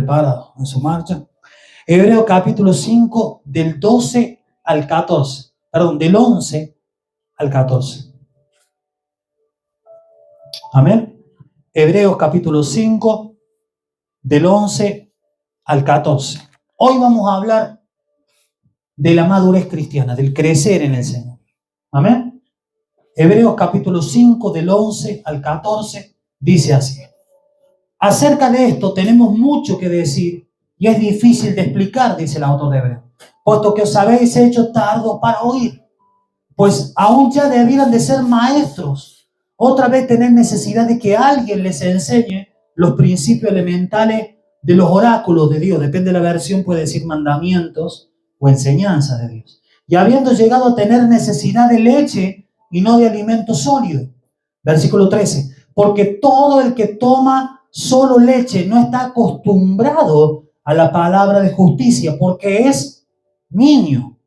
preparado en su marcha. Hebreos capítulo 5, del 12 al 14. Perdón, del 11 al 14. Amén. Hebreos capítulo 5, del 11 al 14. Hoy vamos a hablar de la madurez cristiana, del crecer en el Señor. Amén. Hebreos capítulo 5, del 11 al 14, dice así. Acerca de esto tenemos mucho que decir y es difícil de explicar, dice el autor de Hebreos, puesto que os habéis hecho tardos para oír, pues aún ya debieran de ser maestros. Otra vez tener necesidad de que alguien les enseñe los principios elementales de los oráculos de Dios. Depende de la versión, puede decir mandamientos o enseñanzas de Dios. Y habiendo llegado a tener necesidad de leche y no de alimento sólido. Versículo 13. Porque todo el que toma solo leche no está acostumbrado a la palabra de justicia, porque es niño.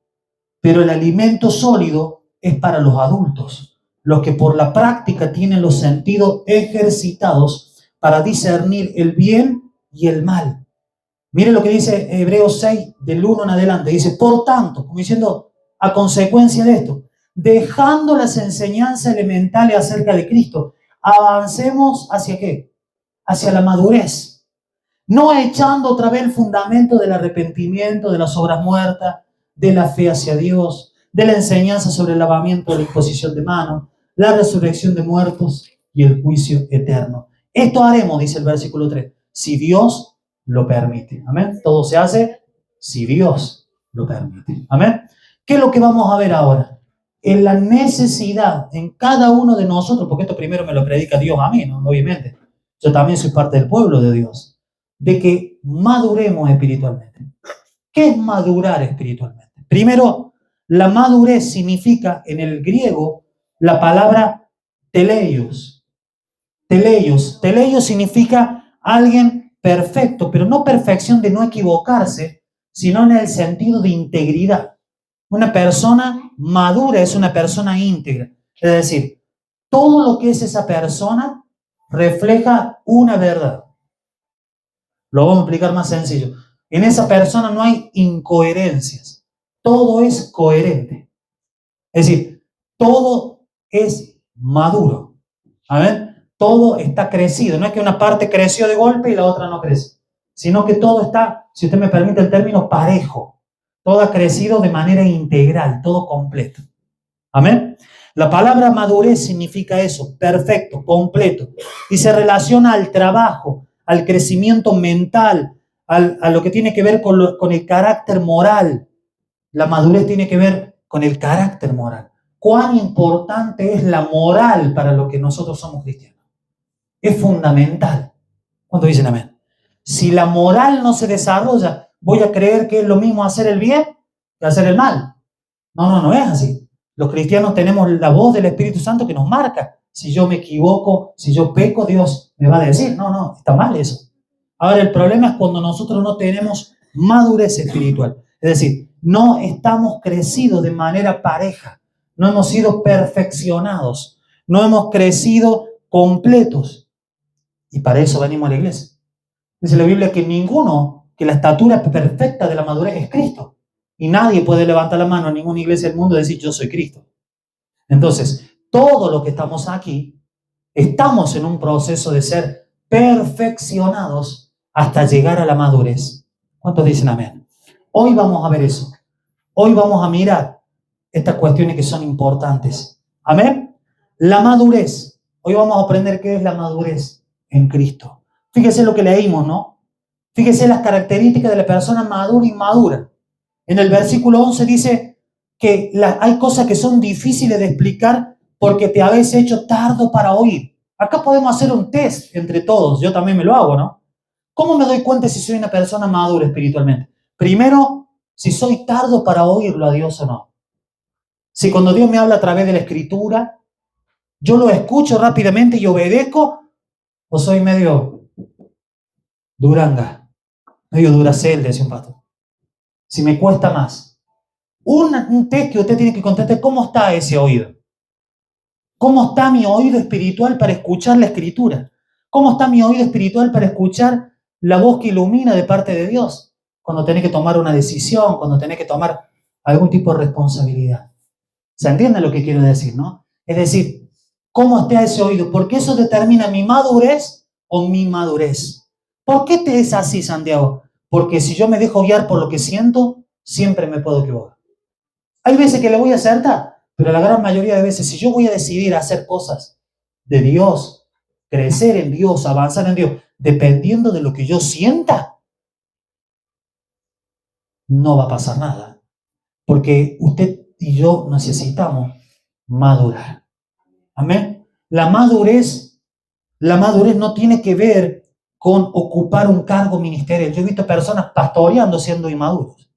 Pero el alimento sólido es para los adultos, los que por la práctica tienen los sentidos ejercitados para discernir el bien y el mal. Mire lo que dice Hebreos 6, del 1 en adelante. Dice, por tanto, como diciendo, a consecuencia de esto, dejando las enseñanzas elementales acerca de Cristo, avancemos ¿hacia qué? Hacia la madurez. No echando otra vez el fundamento del arrepentimiento, de las obras muertas, de la fe hacia Dios, de la enseñanza sobre el lavamiento de la imposición de manos, la resurrección de muertos y el juicio eterno. Esto haremos, dice el versículo 3, si Dios lo permite. Amén. Todo se hace si Dios lo permite. Amén. ¿Qué es lo que vamos a ver ahora? En la necesidad en cada uno de nosotros, porque esto primero me lo predica Dios a mí, ¿no? Obviamente. Yo también soy parte del pueblo de Dios. De que maduremos espiritualmente. ¿Qué es madurar espiritualmente? Primero, la madurez significa en el griego la palabra teleios. Teleios. Teleios significa alguien perfecto, pero no perfección de no equivocarse, sino en el sentido de integridad. Una persona madura es una persona íntegra. Es decir, todo lo que es esa persona refleja una verdad. Lo vamos a explicar más sencillo. En esa persona no hay incoherencias. Todo es coherente. Es decir, todo es maduro. ¿Amén? Todo está crecido. No es que una parte creció de golpe y la otra no crece. Sino que todo está, si usted me permite el término, parejo. Todo ha crecido de manera integral, todo completo. ¿Amén? La palabra madurez significa eso, perfecto, completo. Y se relaciona al trabajo, al crecimiento mental, a lo que tiene que ver con el carácter moral. La madurez tiene que ver con el carácter moral. ¿Cuán importante es la moral para lo que nosotros somos cristianos? Es fundamental. ¿Cuántos dicen amén? Si la moral no se desarrolla, voy a creer que es lo mismo hacer el bien que hacer el mal. No es así. Los cristianos tenemos la voz del Espíritu Santo que nos marca. Si yo me equivoco, si yo peco, Dios me va a decir, no, está mal eso. Ahora, el problema es cuando nosotros no tenemos madurez espiritual. Es decir, no estamos crecidos de manera pareja. No hemos sido perfeccionados. No hemos crecido completos. Y para eso venimos a la iglesia. Dice la Biblia que la estatura perfecta de la madurez es Cristo. Y nadie puede levantar la mano en ninguna iglesia del mundo y decir, yo soy Cristo. Entonces, todo lo que estamos aquí, estamos en un proceso de ser perfeccionados hasta llegar a la madurez. ¿Cuántos dicen amén? Hoy vamos a ver eso. Hoy vamos a mirar estas cuestiones que son importantes. ¿Amén? La madurez. Hoy vamos a aprender qué es la madurez en Cristo. Fíjese lo que leímos, ¿no? Fíjese las características de la persona madura e inmadura. En el versículo 11 dice que hay cosas que son difíciles de explicar porque te habéis hecho tardo para oír. Acá podemos hacer un test entre todos. Yo también me lo hago, ¿no? ¿Cómo me doy cuenta si soy una persona madura espiritualmente? Primero, si soy tardo para oírlo a Dios o no. Si cuando Dios me habla a través de la Escritura, yo lo escucho rápidamente y obedezco, o soy medio duranga, medio duracel, decía un pastor. Si me cuesta más. Un test que usted tiene que contestar, ¿cómo está ese oído? ¿Cómo está mi oído espiritual para escuchar la Escritura? ¿Cómo está mi oído espiritual para escuchar la voz que ilumina de parte de Dios cuando tenés que tomar una decisión, cuando tenés que tomar algún tipo de responsabilidad. ¿Se entiende lo que quiero decir, no? Es decir, ¿cómo está ese oído? Porque eso determina mi madurez o mi inmadurez. ¿Por qué te es así, Santiago? Porque si yo me dejo guiar por lo que siento, siempre me puedo equivocar. Hay veces que le voy a acertar, pero la gran mayoría de veces, si yo voy a decidir hacer cosas de Dios, crecer en Dios, avanzar en Dios, dependiendo de lo que yo sienta, no va a pasar nada. Porque usted y yo necesitamos madurar. Amén. La madurez no tiene que ver con ocupar un cargo ministerial. Yo he visto personas pastoreando siendo inmaduros.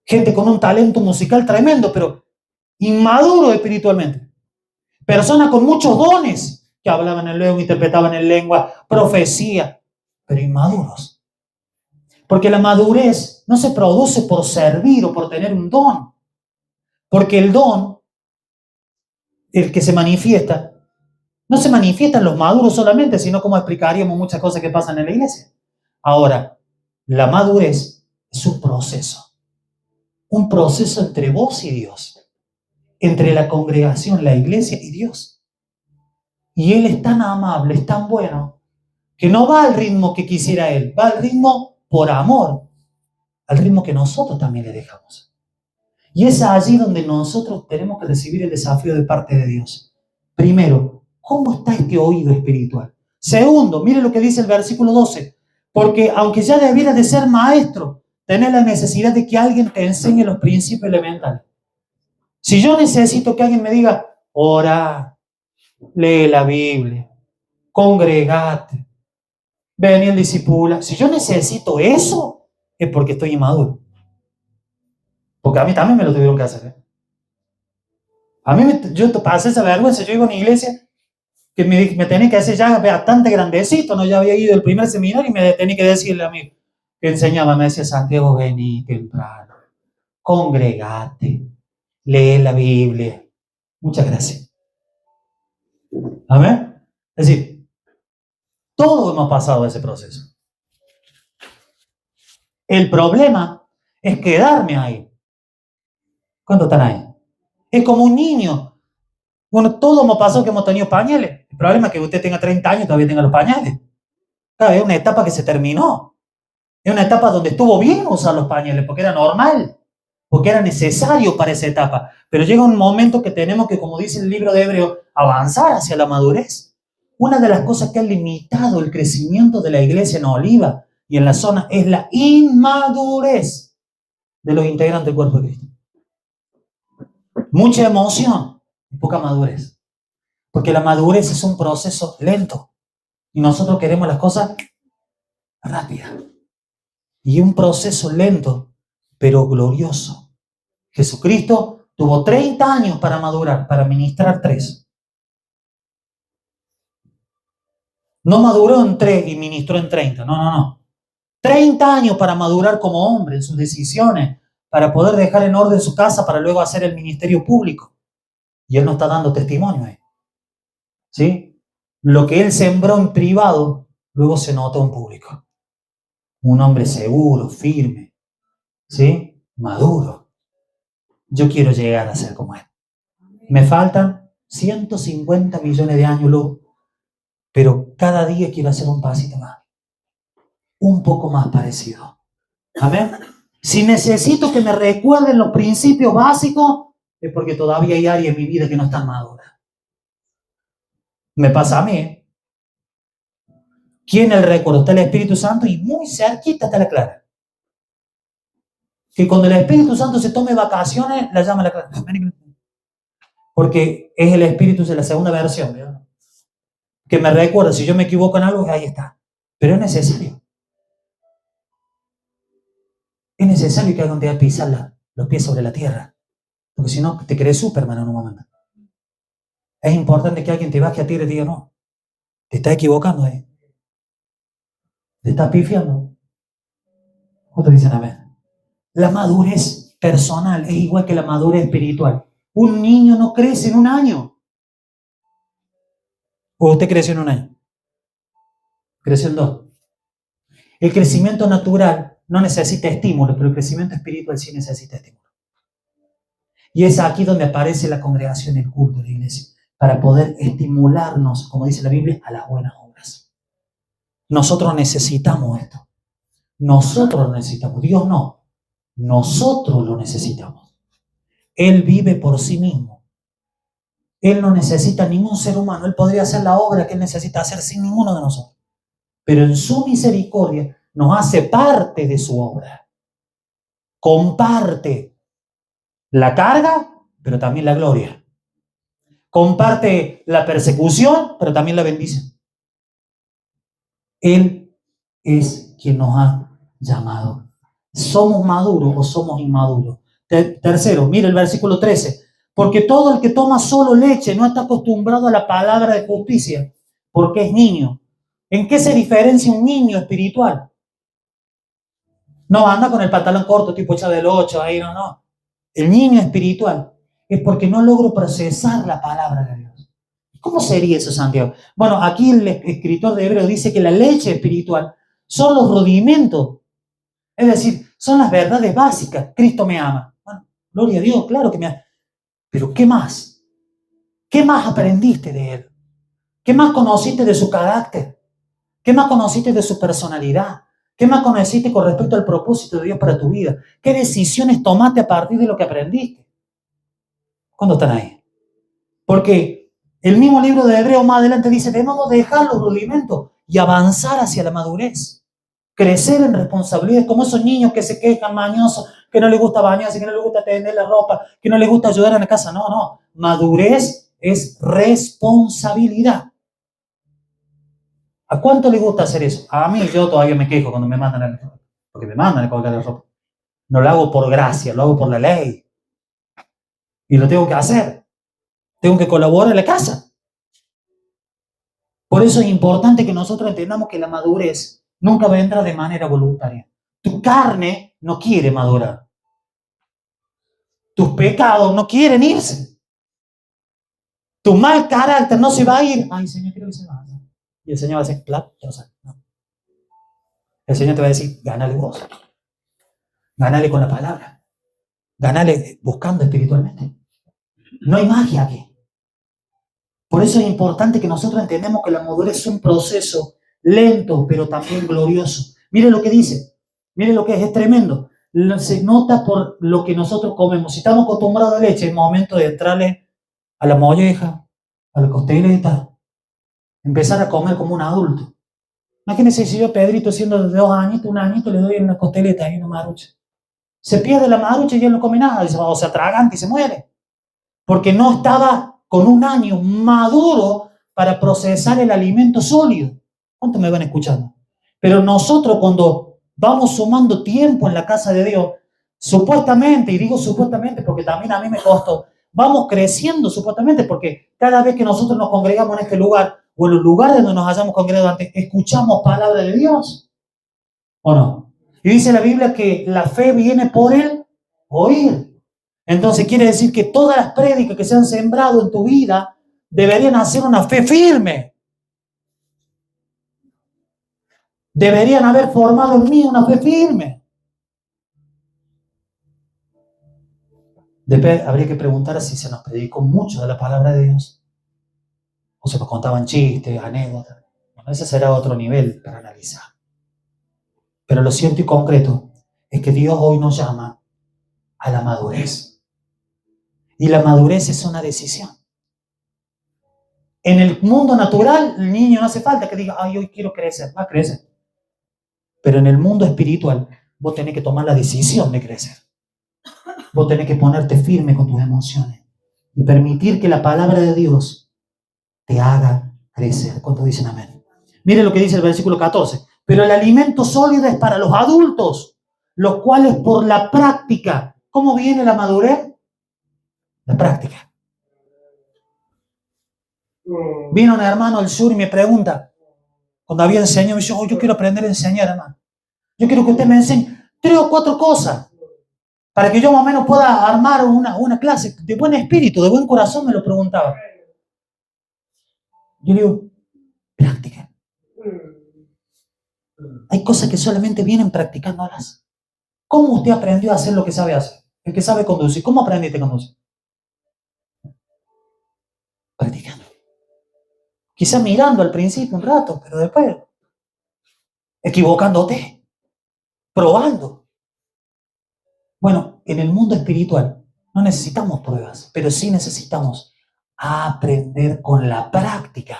Gente con un talento musical tremendo, pero inmaduro espiritualmente. Personas con muchos dones que hablaban en lengua, interpretaban en lengua, profecía, pero inmaduros. Porque la madurez no se produce por servir o por tener un don. Porque el don, el que se manifiesta, no se manifiesta en los maduros solamente, sino como explicaríamos muchas cosas que pasan en la iglesia. Ahora, la madurez es un proceso entre vos y Dios, entre la congregación, la iglesia y Dios. Y Él es tan amable, es tan bueno, que no va al ritmo que quisiera Él, va al ritmo por amor, al ritmo que nosotros también le dejamos. Y es allí donde nosotros tenemos que recibir el desafío de parte de Dios. Primero, ¿cómo está este oído espiritual? Segundo, mire lo que dice el versículo 12. Porque aunque ya debieras de ser maestro, tenés la necesidad de que alguien te enseñe los principios elementales. Si yo necesito que alguien me diga, ora, lee la Biblia, congregate, ven y discipula. Si yo necesito eso, es porque estoy inmaduro. Porque a mí también me lo tuvieron que hacer. A mí, yo pasé esa vergüenza. Yo iba a una iglesia que me tenía que hacer ya bastante grandecito, ¿no? Ya había ido el primer seminario y me tenía que decirle a mí, que enseñaba, me decía, Santiago, vení temprano, congregate, lee la Biblia. Muchas gracias. ¿Amén? Es decir, todos hemos pasado ese proceso. El problema es quedarme ahí. ¿Cuántos están ahí? Es como un niño. Bueno, todos hemos pasado que hemos tenido pañales. El problema es que usted tenga 30 años y todavía tenga los pañales. Claro, es una etapa que se terminó. Es una etapa donde estuvo bien usar los pañales, porque era normal, porque era necesario para esa etapa. Pero llega un momento que tenemos que, como dice el libro de Hebreos, avanzar hacia la madurez. Una de las cosas que ha limitado el crecimiento de la iglesia en Oliva y en la zona es la inmadurez de los integrantes del cuerpo de Cristo. Mucha emoción y poca madurez. Porque la madurez es un proceso lento. Y nosotros queremos las cosas rápidas. Y un proceso lento, pero glorioso. Jesucristo tuvo 30 años para madurar, para ministrar 3. No maduró en 3 y ministró en 30. No. 30 años para madurar como hombre en sus decisiones, para poder dejar en orden su casa, para luego hacer el ministerio público. Y Él no está dando testimonio ahí. ¿Sí? Lo que Él sembró en privado, luego se notó en público. Un hombre seguro, firme, ¿sí? Maduro. Yo quiero llegar a ser como Él. Me faltan 150 millones de años, Lu, pero cada día quiero hacer un pasito más. Un poco más parecido. Amén. Si necesito que me recuerden los principios básicos, es porque todavía hay áreas en mi vida que no están maduras. Me pasa a mí. ¿Quién el recuerdo? Está el Espíritu Santo y muy cerquita está la Clara. Que cuando el Espíritu Santo se tome vacaciones, la llama la Clara. Porque es el Espíritu de la segunda versión, ¿verdad? Que me recuerda, si yo me equivoco en algo, ahí está. Pero es necesario. Es necesario que alguien te haga pisar los pies sobre la tierra. Porque si no, te crees Superman en un momento. Es importante que alguien te baje a tierra y te diga, no, te estás equivocando ahí. Te estás pifiando. Otros dicen, a ver, la madurez personal es igual que la madurez espiritual. Un niño no crece en un año. ¿O usted creció en un año? Creció el don. El crecimiento natural no necesita estímulo, pero el crecimiento espiritual sí necesita estímulo. Y es aquí donde aparece la congregación, el culto de la iglesia, para poder estimularnos, como dice la Biblia, a las buenas obras. Nosotros necesitamos esto. Nosotros lo necesitamos. Dios no. Nosotros lo necesitamos. Él vive por sí mismo. Él no necesita ningún ser humano. Él podría hacer la obra que Él necesita hacer sin ninguno de nosotros. Pero en su misericordia nos hace parte de su obra. Comparte la carga, pero también la gloria. Comparte la persecución, pero también la bendición. Él es quien nos ha llamado. ¿Somos maduros o somos inmaduros? Tercero, mire el versículo 13. Porque todo el que toma solo leche no está acostumbrado a la palabra de justicia, porque es niño. ¿En qué se diferencia un niño espiritual? No anda con el pantalón corto tipo Chavo del 8, ahí no. El niño espiritual es porque no logro procesar la palabra de Dios. ¿Cómo sería eso, Santiago? Bueno, aquí el escritor de Hebreos dice que la leche espiritual son los rudimentos. Es decir, son las verdades básicas. Cristo me ama. Bueno, gloria a Dios, claro que me ama. Pero ¿qué más? ¿Qué más aprendiste de Él? ¿Qué más conociste de su carácter? ¿Qué más conociste de su personalidad? ¿Qué más conociste con respecto al propósito de Dios para tu vida? ¿Qué decisiones tomaste a partir de lo que aprendiste? ¿Cuándo están ahí? Porque el mismo libro de Hebreos más adelante dice, debemos dejar los rudimentos y avanzar hacia la madurez. Crecer en responsabilidades, como esos niños que se quejan mañosos, que no les gusta bañarse, que no les gusta tender la ropa, que no les gusta ayudar en la casa. No. Madurez es responsabilidad. ¿A cuánto le gusta hacer eso? A mí yo todavía me quejo cuando me mandan a la ropa, porque me mandan a colgar la ropa. No lo hago por gracia, lo hago por la ley. Y lo tengo que hacer. Tengo que colaborar en la casa. Por eso es importante que nosotros entendamos que la madurez nunca vendrá de manera voluntaria. Tu carne no quiere madurar. Tus pecados no quieren irse. Tu mal carácter no se va a ir. Ay, Señor, quiero que se vaya. Y el Señor va a decir, plata, no. El Señor te va a decir, gánale vos. Gánale con la palabra. Gánale buscando espiritualmente. No hay magia aquí. Por eso es importante que nosotros entendamos que la madurez es un proceso lento, pero también glorioso. Mire lo que dice. Mire lo que es tremendo. Se nota por lo que nosotros comemos. Si estamos acostumbrados a leche, es momento de entrarle a la molleja, a la costeleta, empezar a comer como un adulto. Imagínense si yo, Pedrito, siendo de 2 añitos, 1 añito, le doy una costeleta y una marucha. Se pierde la marucha y él no come nada, o se atraganta y se muere. Porque no estaba con 1 año maduro para procesar el alimento sólido. ¿Cuántos me van escuchando? Pero nosotros cuando vamos sumando tiempo en la casa de Dios, supuestamente, y digo supuestamente porque también a mí me costó, vamos creciendo supuestamente porque cada vez que nosotros nos congregamos en este lugar o en los lugares donde nos hayamos congregado antes, escuchamos palabra de Dios, ¿o no? Y dice la Biblia que la fe viene por el oír. Entonces quiere decir que todas las prédicas que se han sembrado en tu vida deberían hacer una fe firme. Deberían haber formado en mí una fe firme. Habría que preguntar si se nos predicó mucho de la palabra de Dios. O se nos contaban chistes, anécdotas. Bueno, ese será otro nivel para analizar. Pero lo cierto y concreto es que Dios hoy nos llama a la madurez. Y la madurez es una decisión. En el mundo natural, el niño no hace falta que diga, ay, hoy quiero crecer. Va a crecer. Pero en el mundo espiritual, vos tenés que tomar la decisión de crecer. Vos tenés que ponerte firme con tus emociones y permitir que la palabra de Dios te haga crecer. ¿Cuántos dicen amén? Mire lo que dice el versículo 14. Pero el alimento sólido es para los adultos, los cuales por la práctica. ¿Cómo viene la madurez? La práctica. Vino un hermano al sur y me pregunta, cuando había enseñado, me dice, yo quiero aprender a enseñar, hermano. Yo quiero que usted me enseñe 3 o 4 cosas para que yo más o menos pueda armar una clase de buen espíritu, de buen corazón, me lo preguntaba. Yo le digo, práctica. Hay cosas que solamente vienen practicándolas. ¿Cómo usted aprendió a hacer lo que sabe hacer? El que sabe conducir. ¿Cómo aprendiste a conducir? Practicando. Quizá mirando al principio un rato, pero después equivocándote, probando. Bueno, en el mundo espiritual no necesitamos pruebas, pero sí necesitamos aprender con la práctica.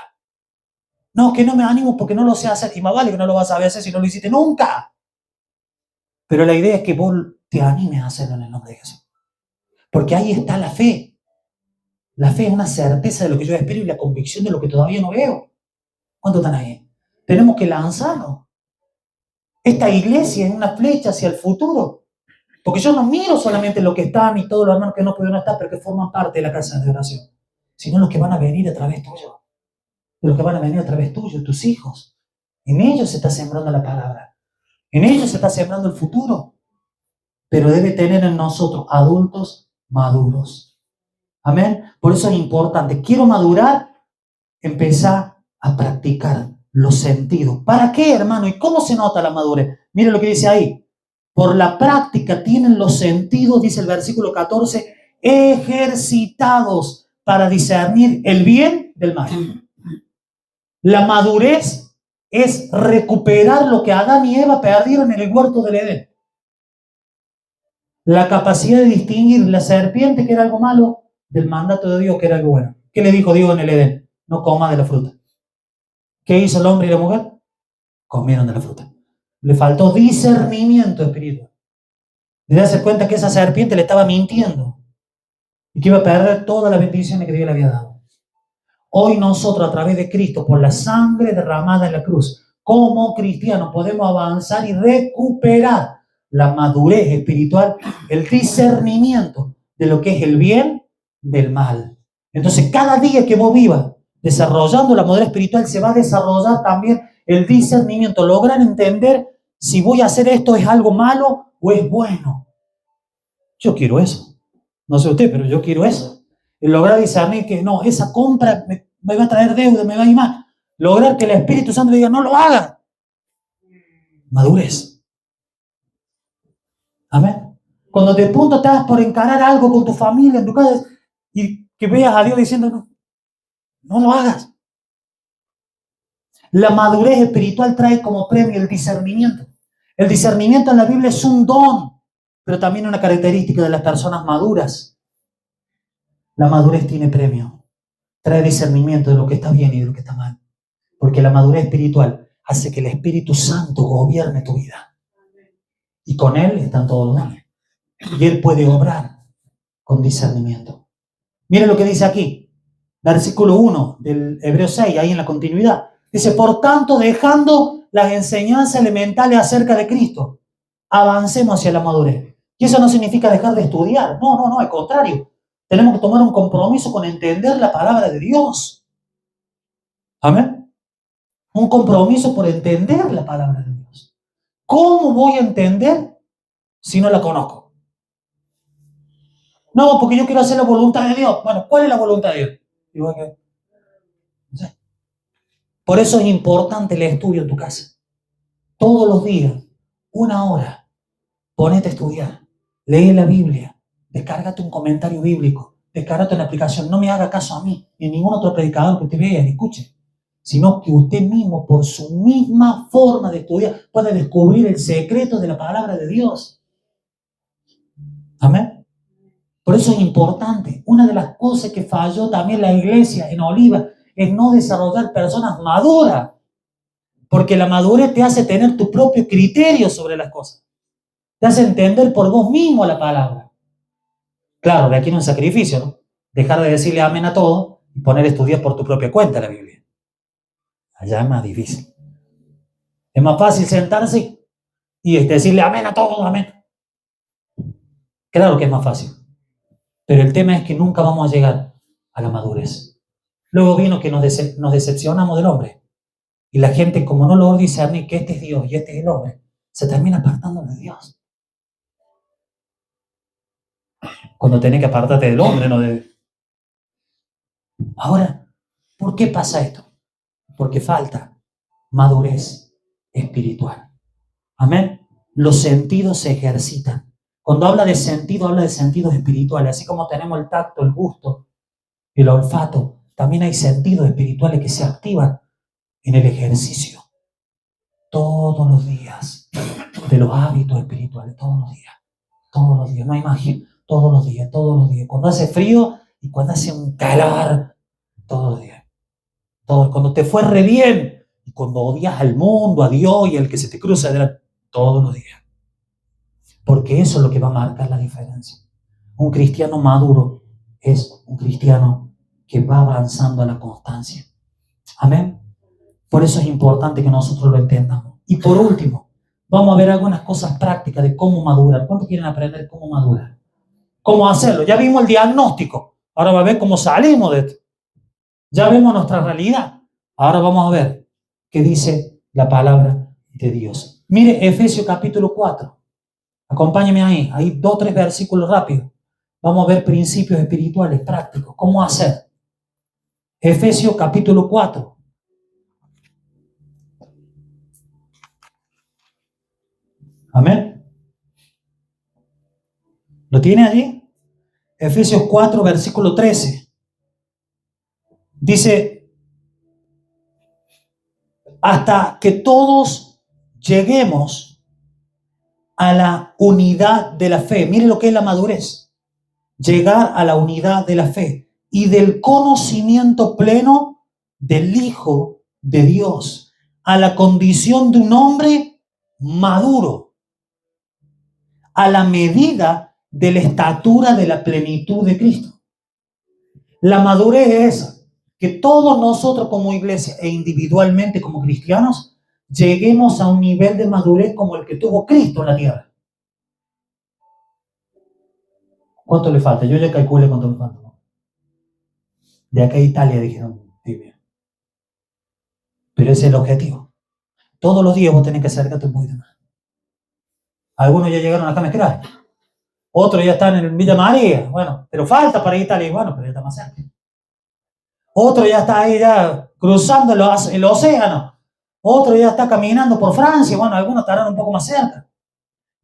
No, que no me animo porque no lo sé hacer. Y más vale que no lo vas a saber hacer si no lo hiciste nunca. Pero la idea es que vos te animes a hacerlo en el nombre de Jesús. Porque ahí está la fe. La fe es una certeza de lo que yo espero y la convicción de lo que todavía no veo. ¿Cuántos están ahí? Tenemos que lanzarnos. Esta iglesia es una flecha hacia el futuro. Porque yo no miro solamente lo que están y todos los hermanos que no pudieron estar, pero que forman parte de la casa de oración, sino los que van a venir a través tuyo. De los que van a venir a través tuyo, tus hijos. En ellos se está sembrando la palabra. En ellos se está sembrando el futuro. Pero debe tener en nosotros adultos maduros. Amén. Por eso es importante. Quiero madurar, empezar a practicar los sentidos. ¿Para qué, hermano? ¿Y cómo se nota la madurez? Mire lo que dice ahí. Por la práctica tienen los sentidos, dice el versículo 14, ejercitados para discernir el bien del mal. La madurez es recuperar lo que Adán y Eva perdieron en el huerto del Edén. La capacidad de distinguir la serpiente, que era algo malo, del mandato de Dios, que era algo bueno. ¿Qué le dijo Dios en el Edén? No coma de la fruta. ¿Qué hizo el hombre y la mujer? Comieron de la fruta. Le faltó discernimiento espiritual. De darse cuenta que esa serpiente le estaba mintiendo y que iba a perder todas las bendiciones que Dios le había dado. Hoy nosotros, a través de Cristo, por la sangre derramada en la cruz, como cristianos podemos avanzar y recuperar la madurez espiritual, el discernimiento de lo que es el bien del mal. Entonces, cada día que vos vivas desarrollando la madurez espiritual, se va a desarrollar también el discernimiento, lograr entender si voy a hacer esto es algo malo o es bueno. Yo quiero eso. No sé usted, pero yo quiero eso. El lograr discernir que no, esa compra me va a traer deuda, me va a ir mal. Lograr que el Espíritu Santo diga, no lo haga. Madurez. Amén. Cuando de pronto estás por encarar algo con tu familia, en tu casa, y que veas a Dios diciendo, no, no lo hagas. La madurez espiritual trae como premio el discernimiento. El discernimiento en la Biblia es un don, pero también una característica de las personas maduras. La madurez tiene premio. Trae discernimiento de lo que está bien y de lo que está mal. Porque la madurez espiritual hace que el Espíritu Santo gobierne tu vida. Y con Él están todos los dones. Y Él puede obrar con discernimiento. Miren lo que dice aquí. Versículo 1 del Hebreo 6, ahí en la continuidad. Dice, por tanto, dejando las enseñanzas elementales acerca de Cristo, avancemos hacia la madurez. Y eso no significa dejar de estudiar. No, al contrario. Tenemos que tomar un compromiso con entender la palabra de Dios. Amén. Un compromiso por entender la palabra de Dios. ¿Cómo voy a entender si no la conozco? No, porque yo quiero hacer la voluntad de Dios. Bueno, ¿cuál es la voluntad de Dios? Igual que... no sé. Por eso es importante el estudio en tu casa. Todos los días, 1 hora, ponete a estudiar. Lee la Biblia. Descárgate un comentario bíblico. Descárgate una aplicación. No me haga caso a mí, ni ningún otro predicador que te vea y escuche. Sino que usted mismo, por su misma forma de estudiar, puede descubrir el secreto de la palabra de Dios. Amén. Por eso es importante. Una de las cosas que falló también la iglesia en Oliva es no desarrollar personas maduras. Porque la madurez te hace tener tu propio criterio sobre las cosas. Te hace entender por vos mismo la palabra. Claro, de aquí no es un sacrificio, ¿no? Dejar de decirle amén a todo y poner a estudiar por tu propia cuenta la Biblia. Allá es más difícil. Es más fácil sentarse y decirle amén a todo, amén. Claro que es más fácil. Pero el tema es que nunca vamos a llegar a la madurez. Luego vino que nos decepcionamos del hombre. Y la gente, como no logra discernir que este es Dios y este es el hombre, se termina apartando de Dios. Cuando tenés que apartarte del hombre, no de... Ahora, ¿por qué pasa esto? Porque falta madurez espiritual. Amén. Los sentidos se ejercitan. Cuando habla de sentido, habla de sentidos espirituales. Así como tenemos el tacto, el gusto, el olfato, también hay sentidos espirituales que se activan en el ejercicio. Todos los días. De los hábitos espirituales, todos los días. Todos los días. No hay magia. Todos los días, todos los días. Cuando hace frío y cuando hace un calor, todos los días. Cuando te fue re bien y cuando odias al mundo, a Dios y al que se te cruza delante, todos los días. Porque eso es lo que va a marcar la diferencia. Un cristiano maduro es un cristiano que va avanzando a la constancia. Amén. Por eso es importante que nosotros lo entendamos. Y por último, vamos a ver algunas cosas prácticas de cómo madurar. ¿Cuántos quieren aprender cómo madurar? ¿Cómo hacerlo? Ya vimos el diagnóstico. Ahora va a ver cómo salimos de esto. Ya vemos nuestra realidad. Ahora vamos a ver qué dice la palabra de Dios. Mire Efesios capítulo 4. Acompáñeme ahí. Hay 2 o 3 versículos rápidos. Vamos a ver principios espirituales prácticos. ¿Cómo hacer? Efesios capítulo 4. Amén. ¿Lo tiene allí? Efesios 4, versículo 13. Dice, hasta que todos lleguemos a la unidad de la fe. Mire lo que es la madurez. Llegar a la unidad de la fe y del conocimiento pleno del Hijo de Dios, a la condición de un hombre maduro, a la medida de la estatura de la plenitud de Cristo. La madurez es esa, que todos nosotros como iglesia e individualmente como cristianos lleguemos a un nivel de madurez como el que tuvo Cristo en la tierra. ¿Cuánto le falta? Yo ya calculé cuánto me falta. De acá a Italia dijeron, bien. Pero ese es el objetivo. Todos los días vos tenés que acercarte un poquito más. Algunos ya llegaron a Camescray. Otros ya están en Villa María. Bueno, pero falta para Italia. Bueno, pero ya está más cerca. Otro ya está ahí ya cruzando el océano. Otro ya está caminando por Francia. Bueno, algunos estarán un poco más cerca.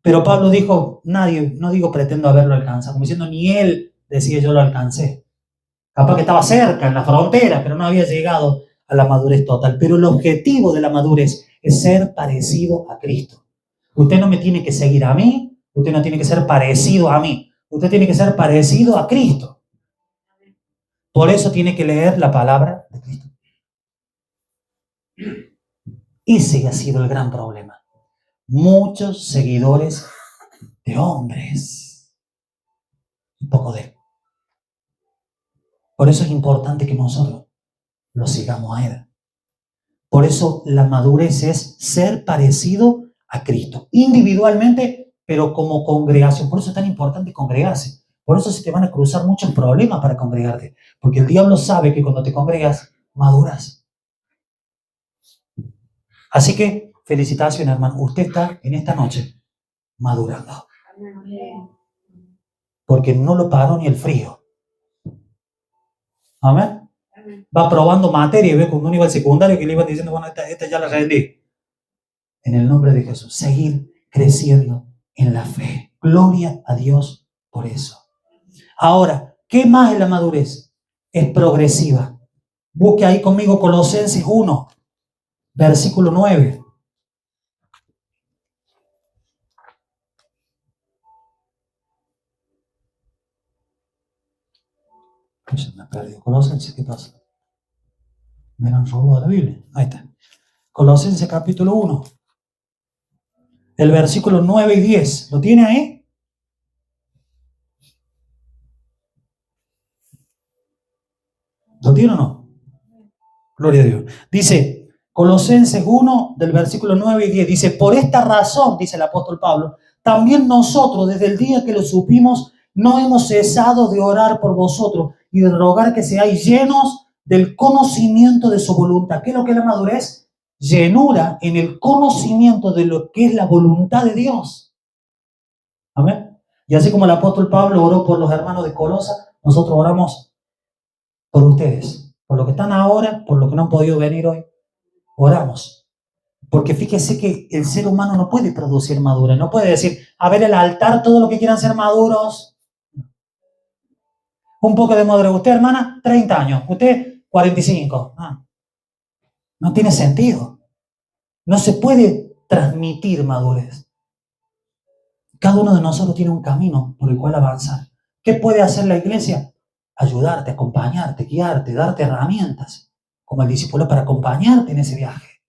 Pero Pablo dijo, nadie, no digo pretendo haberlo alcanzado, como diciendo, ni él decía yo lo alcancé. Capaz que estaba cerca, en la frontera, pero no había llegado a la madurez total. Pero el objetivo de la madurez es ser parecido a Cristo. Usted no me tiene que seguir a mí, usted no tiene que ser parecido a mí. Usted tiene que ser parecido a Cristo. Por eso tiene que leer la palabra de Cristo. Ese ha sido el gran problema. Muchos seguidores de hombres y poco de él. Por eso es importante que nosotros lo sigamos a él. Por eso la madurez es ser parecido a Cristo, individualmente, pero como congregación. Por eso es tan importante congregarse. Por eso se te van a cruzar muchos problemas para congregarte, porque el diablo sabe que cuando te congregas, maduras. Así que, felicitaciones, hermano. Usted está en esta noche madurando. Porque no lo paró ni el frío. Amén. Va probando materia y ve cuando uno iba al secundario que le iban diciendo, bueno, esta ya la rendí. En el nombre de Jesús, seguir creciendo en la fe. Gloria a Dios por eso. Ahora, ¿qué más es la madurez? Es progresiva. Busque ahí conmigo Colosenses 1, versículo 9. Se me perdió. Colosenses, ¿qué pasa? Me han robado la Biblia. Ahí está. Colosenses capítulo 1. El versículo 9 y 10. ¿Lo tiene ahí? ¿Lo tiene o no? Gloria a Dios. Dice, Colosenses 1, del versículo 9 y 10. Dice, por esta razón, dice el apóstol Pablo, también nosotros, desde el día que lo supimos, no hemos cesado de orar por vosotros y de rogar que seáis llenos del conocimiento de su voluntad. ¿Qué es lo que es la madurez? Llenura en el conocimiento de lo que es la voluntad de Dios. Amén. Y así como el apóstol Pablo oró por los hermanos de Colosa, nosotros oramos por ustedes, por los que están ahora, por los que no han podido venir hoy. Oramos Porque fíjese que el ser humano no puede producir madurez, no puede decir, a ver, el altar, todo lo que quieran ser maduros. Un poco de madurez. Usted, hermana, 30 años. Usted, 45. No tiene sentido. No se puede transmitir madurez. Cada uno de nosotros tiene un camino por el cual avanzar. ¿Qué puede hacer la iglesia? Ayudarte, acompañarte, guiarte, darte herramientas, como el discípulo, para acompañarte en ese viaje.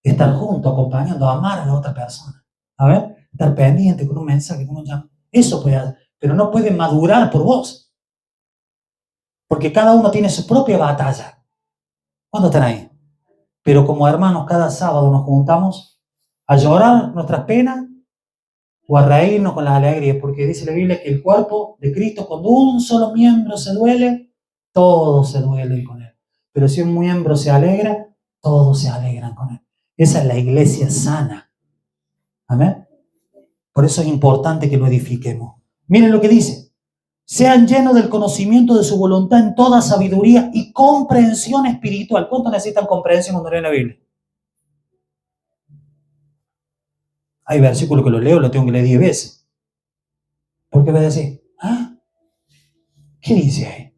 Estar junto, acompañando, amar a la otra persona. A ver, estar pendiente con un mensaje, con un llamado. Eso puede hacer, pero no puede madurar por vos. Porque cada uno tiene su propia batalla. ¿Cuándo están ahí? Pero como hermanos, cada sábado nos juntamos a llorar nuestras penas o a reírnos con las alegrías, porque dice la Biblia que el cuerpo de Cristo, cuando un solo miembro se duele, todos se duelen con él. Pero si un miembro se alegra, todos se alegran con él. Esa es la iglesia sana. Amén. Por eso es importante que lo edifiquemos. Miren lo que dice. Sean llenos del conocimiento de su voluntad en toda sabiduría y comprensión espiritual. ¿Cuánto necesitan comprensión cuando leen la Biblia? Hay versículos que los leo, los tengo que leer 10 veces. Porque voy a decir, ¿qué dice ahí?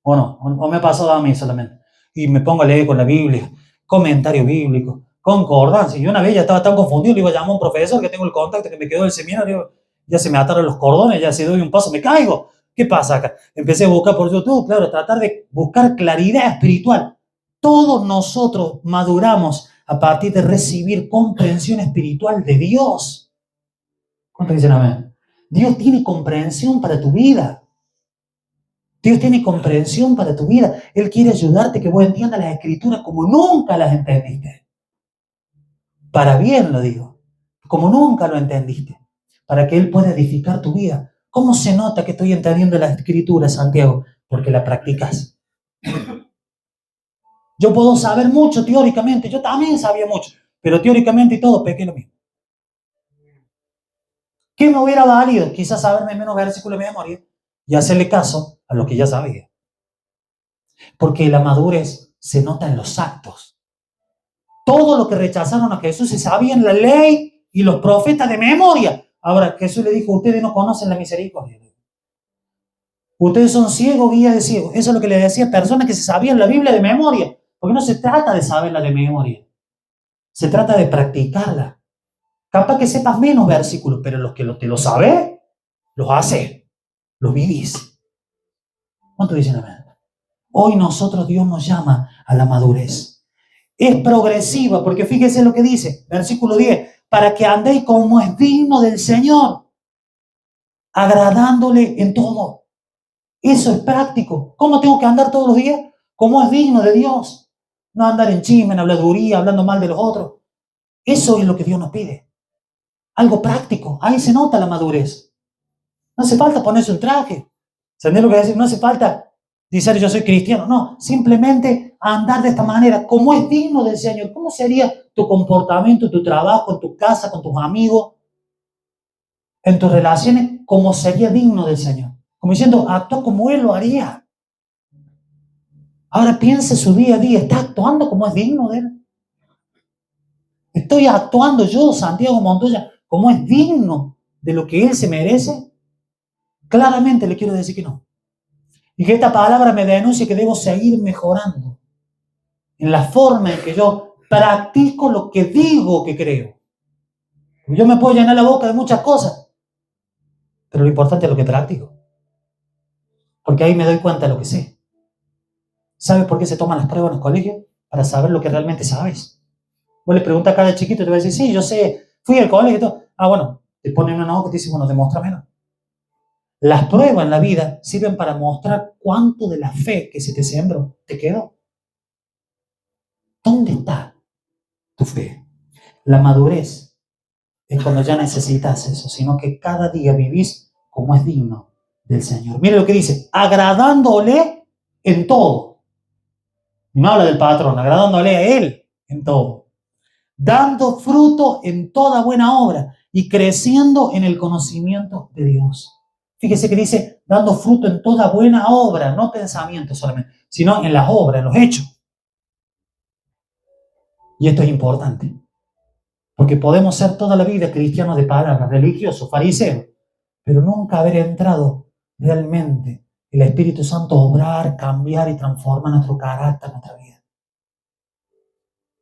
O no, o me ha pasado a mí solamente. Y me pongo a leer con la Biblia, comentario bíblico, concordancia. Y una vez ya estaba tan confundido, le iba a llamar a un profesor que tengo el contacto que me quedó del seminario, ya se me ataron los cordones, ya si doy un paso me caigo. ¿Qué pasa acá? Empecé a buscar por YouTube, claro, tratar de buscar claridad espiritual. Todos nosotros maduramos a partir de recibir comprensión espiritual de Dios. ¿Cuántos dicen amén? Dios tiene comprensión para tu vida. Dios tiene comprensión para tu vida. Él quiere ayudarte que vos entiendas las escrituras como nunca las entendiste. Para bien lo digo. Como nunca lo entendiste. Para que Él pueda edificar tu vida. ¿Cómo se nota que estoy entendiendo las escrituras, Santiago? Porque la practicas. Yo puedo saber mucho teóricamente. Yo también sabía mucho. Pero teóricamente y todo, pequé lo mismo. ¿Qué me hubiera valido? Quizás saberme menos versículos de memoria y hacerle caso a lo que ya sabía. Porque la madurez se nota en los actos. Todo lo que rechazaron a Jesús se sabían la ley y los profetas de memoria. Ahora Jesús le dijo, ustedes no conocen la misericordia. Ustedes son ciegos, guías de ciegos. Eso es lo que le decía a personas que se sabían la Biblia de memoria. Porque no se trata de saberla de memoria. Se trata de practicarla. Capaz que sepas menos versículos, pero los que te lo sabes, los haces, los vivís. ¿Cuánto dicen amén? Hoy nosotros, Dios nos llama a la madurez. Es progresiva, porque fíjese lo que dice, versículo 10, para que andéis como es digno del Señor, agradándole en todo. Eso es práctico. ¿Cómo tengo que andar todos los días? Como es digno de Dios. No andar en chisme, en habladuría, hablando mal de los otros. Eso es lo que Dios nos pide. Algo práctico. Ahí se nota la madurez. No hace falta ponerse un traje. ¿Entendés lo que decir? No hace falta decir yo soy cristiano. No, simplemente andar de esta manera, como es digno del Señor. ¿Cómo sería tu comportamiento, tu trabajo, en tu casa, con tus amigos, en tus relaciones? ¿Cómo sería digno del Señor? Como diciendo, actúa como Él lo haría. Ahora piense su día a día. ¿Está actuando como es digno de Él? ¿Estoy actuando yo, Santiago Montoya, como es digno de lo que Él se merece? Claramente le quiero decir que no. Y que esta palabra me denuncie que debo seguir mejorando en la forma en que yo practico lo que digo que creo. Yo me puedo llenar la boca de muchas cosas, pero lo importante es lo que practico. Porque ahí me doy cuenta de lo que sé. ¿Sabes por qué se toman las pruebas en los colegios? Para saber lo que realmente sabes. Vos le preguntas a cada chiquito y te va a decir, sí, yo sé, fui al colegio y todo. Bueno, te ponen una hoja y te dicen, bueno, demuéstramelo. Las pruebas en la vida sirven para mostrar cuánto de la fe que se te sembró te quedó. ¿Dónde está tu fe? La madurez es cuando ya necesitas eso, sino que cada día vivís como es digno del Señor. Mire lo que dice, agradándole en todo. No habla del patrón, agradándole a Él en todo. Dando fruto en toda buena obra y creciendo en el conocimiento de Dios. Fíjese que dice, dando fruto en toda buena obra, no pensamiento solamente, sino en las obras, en los hechos. Y esto es importante, porque podemos ser toda la vida cristianos de palabra, religiosos, fariseos, pero nunca haber entrado realmente el Espíritu Santo a obrar, cambiar y transformar nuestro carácter, nuestra vida.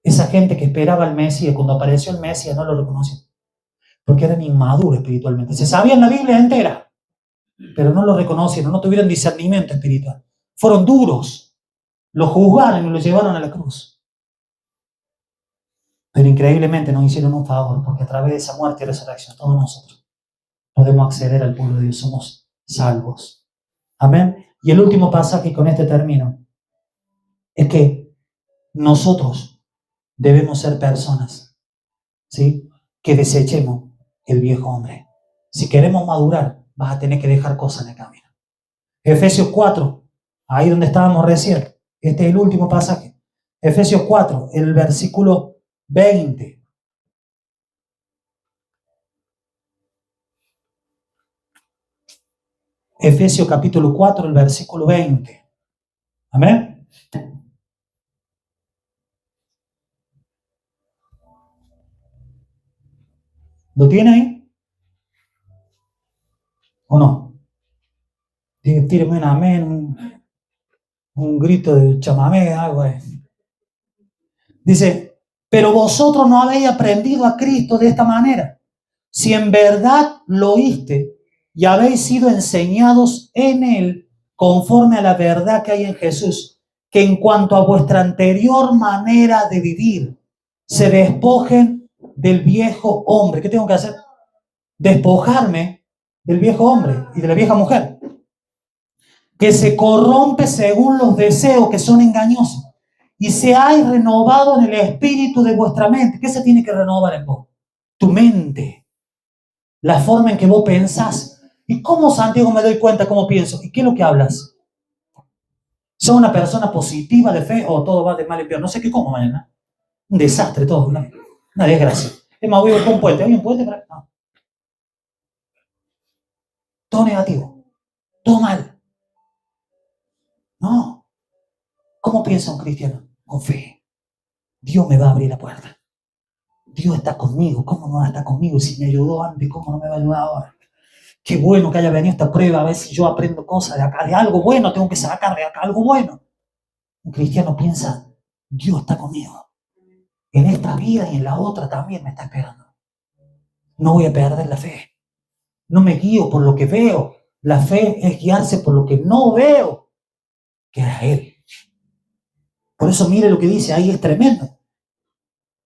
Esa gente que esperaba al Mesías, cuando apareció el Mesías, no lo reconoció, porque eran inmaduros espiritualmente. Se sabían la Biblia entera, pero no lo reconocieron, no tuvieron discernimiento espiritual. Fueron duros, lo juzgaron y lo llevaron a la cruz. Pero increíblemente nos hicieron un favor, porque a través de esa muerte y resurrección, todos nosotros podemos acceder al pueblo de Dios, somos salvos. Amén. Y el último pasaje, y con este termino, es que nosotros debemos ser personas, ¿sí?, que desechemos el viejo hombre. Si queremos madurar, vas a tener que dejar cosas en el camino. Efesios 4, ahí donde estábamos recién, este es el último pasaje. Efesios 4, el versículo 20. Efesios capítulo 4, el versículo 20. Amén. ¿Lo tiene ahí? ¿O no? Tíreme un amén, un grito de chamamé, algo ahí. Dice, pero vosotros no habéis aprendido a Cristo de esta manera. Si en verdad lo oíste y habéis sido enseñados en Él conforme a la verdad que hay en Jesús, que en cuanto a vuestra anterior manera de vivir, se despojen del viejo hombre. ¿Qué tengo que hacer? Despojarme del viejo hombre y de la vieja mujer, que se corrompe según los deseos que son engañosos, y seáis renovados en el espíritu de vuestra mente. ¿Qué se tiene que renovar en vos? Tu mente, la forma en que vos pensás. ¿Y cómo, Santiago, me doy cuenta cómo pienso? ¿Y qué es lo que hablas? ¿Soy una persona positiva de fe o todo va de mal en peor? No sé qué como mañana. Un desastre todo, una desgracia. Es más, voy a buscar un puente. ¿Hay un puente para acá? No. Todo negativo, todo mal. No. ¿Cómo piensa un cristiano? Con fe. Dios me va a abrir la puerta. Dios está conmigo. ¿Cómo no va a estar conmigo? Si me ayudó antes, ¿cómo no me va a ayudar ahora? Qué bueno que haya venido esta prueba. A ver si yo aprendo cosas de acá. De algo bueno tengo que sacar de acá, algo bueno. Un cristiano piensa, Dios está conmigo. En esta vida y en la otra también me está esperando. No voy a perder la fe. No me guío por lo que veo. La fe es guiarse por lo que no veo, que era Él. Por eso mire lo que dice, ahí es tremendo.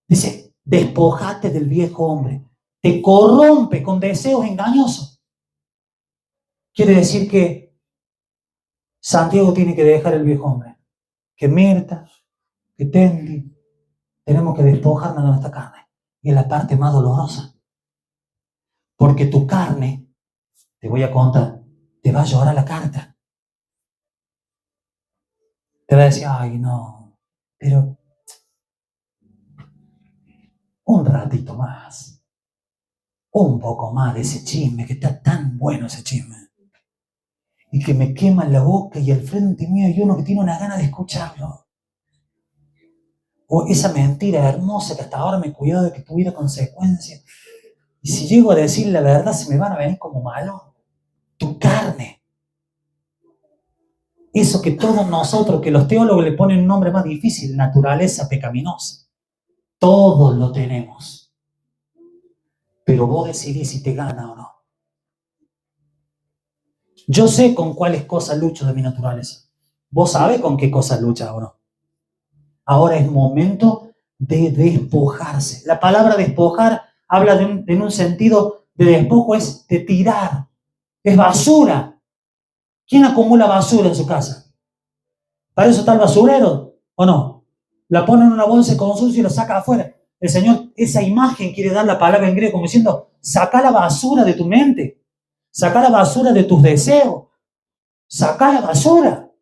Dice, despojate del viejo hombre. Te corrompe con deseos engañosos. Quiere decir que Santiago tiene que dejar el viejo hombre. Que Mirta, que Tendi, tenemos que despojarnos de nuestra carne. Y es la parte más dolorosa. Porque tu carne, te voy a contar, te va a llorar la carta. Te va a decir, ay no, pero un ratito más. Un poco más de ese chisme, que está tan bueno ese chisme. Y que me quema en la boca y al frente mío hay uno que tiene una gana de escucharlo. O esa mentira hermosa que hasta ahora me cuidó de que tuviera consecuencias. Y si llego a decir la verdad, se me van a venir como malo. Tu carne. Eso que todos nosotros, que los teólogos le ponen un nombre más difícil, naturaleza pecaminosa. Todos lo tenemos. Pero vos decidís si te gana o no. Yo sé con cuáles cosas lucho de mi naturaleza. Vos sabés con qué cosas luchas o no. Ahora es momento de despojarse. La palabra despojar habla en un sentido de despojo, es de tirar. Es basura. ¿Quién acumula basura en su casa? ¿Para eso está el basurero o no? La pone en una bolsa con sucio y la saca afuera. El Señor, esa imagen quiere dar la palabra en griego como diciendo, saca la basura de tu mente. Saca la basura de tus deseos. Saca la basura.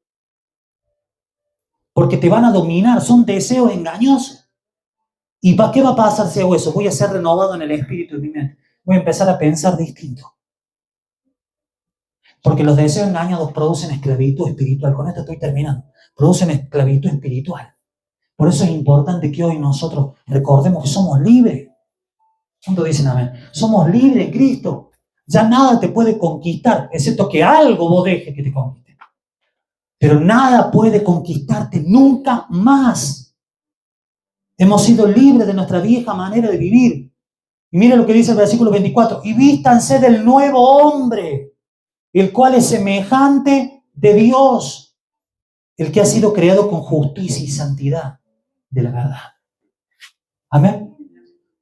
Porque te van a dominar, son deseos engañosos. ¿Y para qué va a pasar si hago eso? Voy a ser renovado en el espíritu de mi mente. Voy a empezar a pensar distinto. Porque los deseos engañados producen esclavitud espiritual. Con esto estoy terminando. Producen esclavitud espiritual. Por eso es importante que hoy nosotros recordemos que somos libres. ¿Cuántos dicen amén? Somos libres en Cristo. Ya nada te puede conquistar, excepto que algo vos dejes que te conquiste. Pero nada puede conquistarte nunca más. Hemos sido libres de nuestra vieja manera de vivir. Y mire lo que dice el versículo 24. Y vístanse del nuevo hombre, el cual es semejante de Dios, el que ha sido creado con justicia y santidad de la verdad. Amén.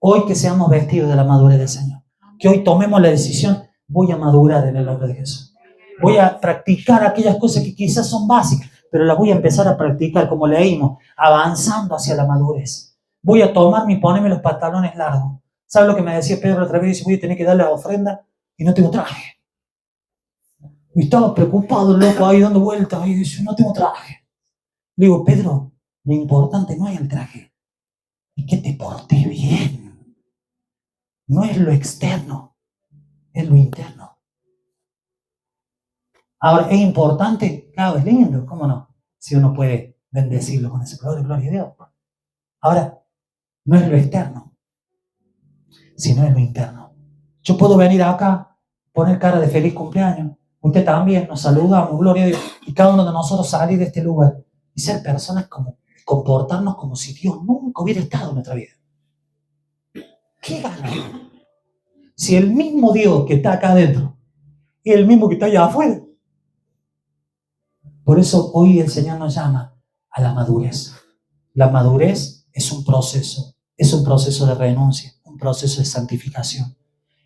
Hoy que seamos vestidos de la madurez del Señor. Que hoy tomemos la decisión, voy a madurar en el nombre de Jesús. Voy a practicar aquellas cosas que quizás son básicas, pero las voy a empezar a practicar como leímos, avanzando hacia la madurez. Voy a tomarme y ponerme los pantalones largos. ¿Sabe lo que me decía Pedro otra vez? Dice, voy a tener que darle la ofrenda y no tengo traje. Y estaba preocupado, loco, ahí dando vueltas. Y dice, no tengo traje. Le digo, Pedro, lo importante no es el traje, es que te portes bien. No es lo externo, es lo interno. Ahora, es importante, claro, es lindo, ¿cómo no? Si uno puede bendecirlo con ese gloria a Dios. Ahora, no es lo externo, sino es lo interno. Yo puedo venir acá, poner cara de feliz cumpleaños, usted también, nos saludamos, gloria a Dios, y cada uno de nosotros salir de este lugar y ser personas como, comportarnos como si Dios nunca hubiera estado en nuestra vida. ¿Qué gana? Si el mismo Dios que está acá adentro es el mismo que está allá afuera. Por eso hoy el Señor nos llama a la madurez. La madurez es un proceso de renuncia, un proceso de santificación.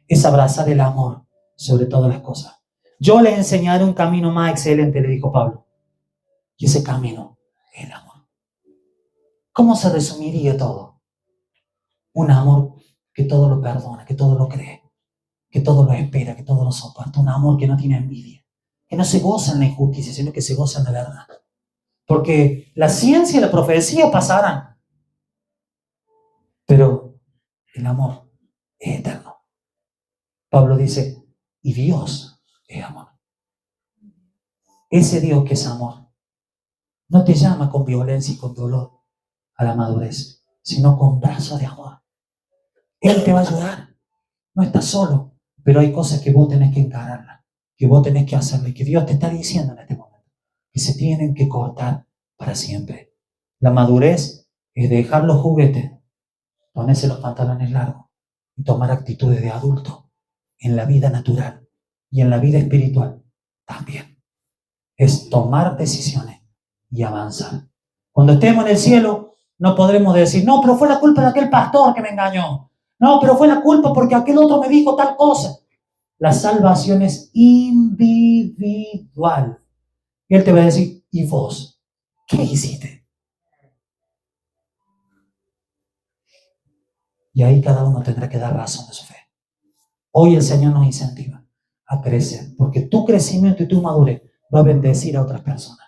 Es abrazar el amor sobre todas las cosas. Yo les enseñaré un camino más excelente, le dijo Pablo. Y ese camino es el amor. ¿Cómo se resumiría todo? Un amor que todo lo perdona, que todo lo cree, que todo lo espera, que todo lo soporta. Un amor que no tiene envidia, que no se goza en la injusticia, sino que se goza en la verdad. Porque la ciencia y la profecía pasarán, pero el amor es eterno. Pablo dice, y Dios es amor. Ese Dios que es amor no te llama con violencia y con dolor a la madurez, sino con brazos de amor. Él te va a ayudar. No estás solo, pero hay cosas que vos tenés que encararlas, que vos tenés que hacerlas, y que Dios te está diciendo en este momento, que se tienen que cortar para siempre. La madurez es dejar los juguetes, ponerse los pantalones largos y tomar actitudes de adulto en la vida natural y en la vida espiritual también. Es tomar decisiones y avanzar. Cuando estemos en el cielo, no podremos decir, no, pero fue la culpa de aquel pastor que me engañó. No, pero fue la culpa porque aquel otro me dijo tal cosa. La salvación es individual. Y Él te va a decir, ¿y vos? ¿Qué hiciste? Y ahí cada uno tendrá que dar razón de su fe. Hoy el Señor nos incentiva a crecer, porque tu crecimiento y tu madurez va a bendecir a otras personas.